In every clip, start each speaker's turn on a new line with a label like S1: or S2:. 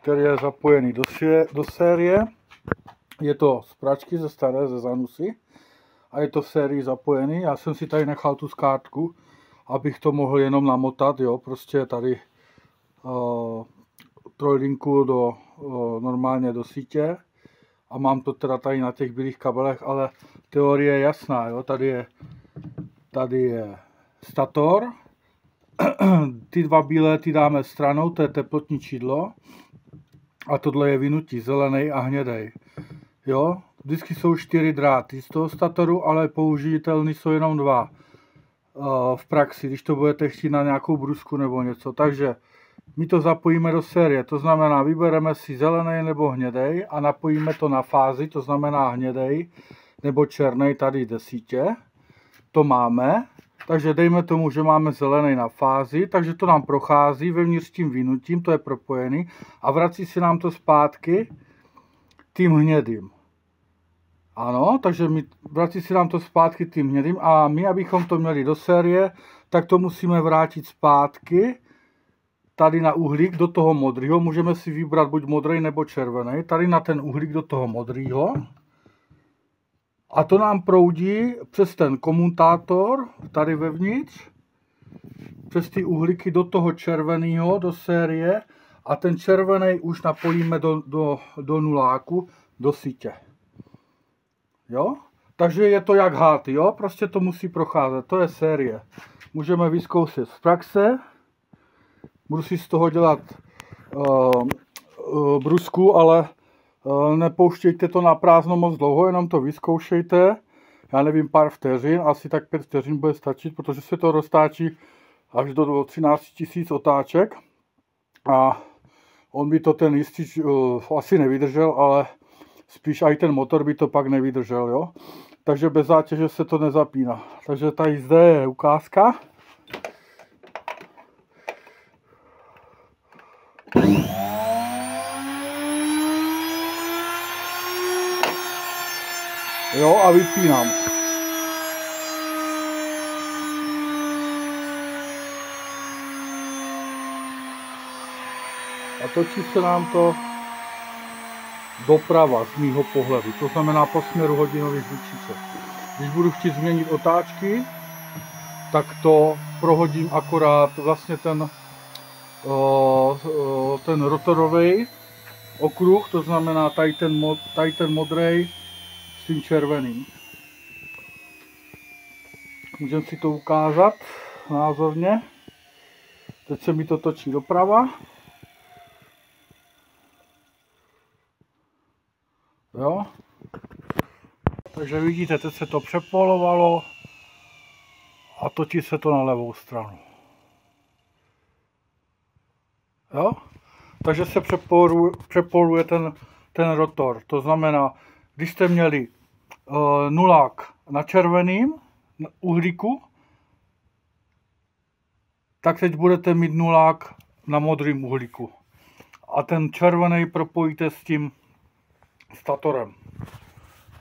S1: který je zapojený do série. Je to z pračky ze staré, ze Zanusy. A je to v sérii zapojený. Já jsem si tady nechal tu skátku, abych to mohl jenom namotat, jo, prostě tady trojlinku normálně do sítě. A mám to teda tady na těch bílých kabelech, ale teorie je jasná, jo, tady je stator. Ty dva bílé ty dáme stranou, to je teplotní čidlo. A tohle je vynutí, zelený a hnědej. Jo, vždycky jsou 4 dráty z toho statoru, ale použitelný jsou jenom 2 v praxi, když to budete chtít na nějakou brusku nebo něco. Takže my to zapojíme do série, to znamená, vybereme si zelený nebo hnědej a napojíme to na fázi, to znamená hnědej nebo černý tady do sítě. To máme, takže dejme tomu, že máme zelený na fázi, takže to nám prochází vevnitř tím vynutím, to je propojený a vrací si nám to zpátky tím hnědým. Ano, takže vrací si nám to zpátky tím hnědým a my, abychom to měli do série, tak to musíme vrátit zpátky tady na uhlík do toho modrého. Můžeme si vybrat buď modrý nebo červený. Tady na ten uhlík do toho modrého. A to nám proudí přes ten komutátor, tady vevnitř, přes ty uhlíky do toho červeného, do série. A ten červený už napojíme do nuláku, do sítě. Jo? Takže je to jak háty, jo? Prostě to musí procházet, to je série. Můžeme vyzkoušet z praxe. Budu si z toho dělat brusku, ale nepouštějte to na prázdno moc dlouho, jenom to vyzkoušejte. Já nevím, pár vteřin, asi tak 5 vteřin bude stačit, protože se to roztáčí až do 13 000 otáček. A on by to ten jistič asi nevydržel, ale spíš i ten motor by to pak nevydržel, jo. Takže bez zátěže se to nezapíná. Takže tady zde je ukázka. Jo, a vypínám. A točí se nám to doprava z mýho pohledu, to znamená po směru hodinových vůčiček. Když budu chtít změnit otáčky, tak to prohodím akorát vlastně ten rotorový okruh, to znamená tady ten modrý s tím červeným. Můžeme si to ukázat názorně. Teď se mi to točí doprava. Jo? Takže vidíte, teď se to přepolovalo a točí se to na levou stranu. Jo? Takže se přepoluje ten rotor. To znamená, když jste měli nulák na červeným uhlíku, tak teď budete mít nulák na modrým uhlíku. A ten červený propojíte s tím statorem.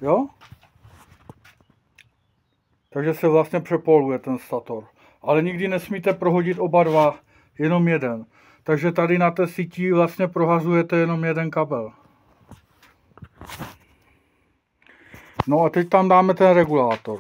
S1: Jo? Takže se vlastně přepoluje ten stator. Ale nikdy nesmíte prohodit oba dva, jenom jeden. Takže tady na té síti vlastně prohazujete jenom jeden kabel. No a teď tam dáme ten regulátor.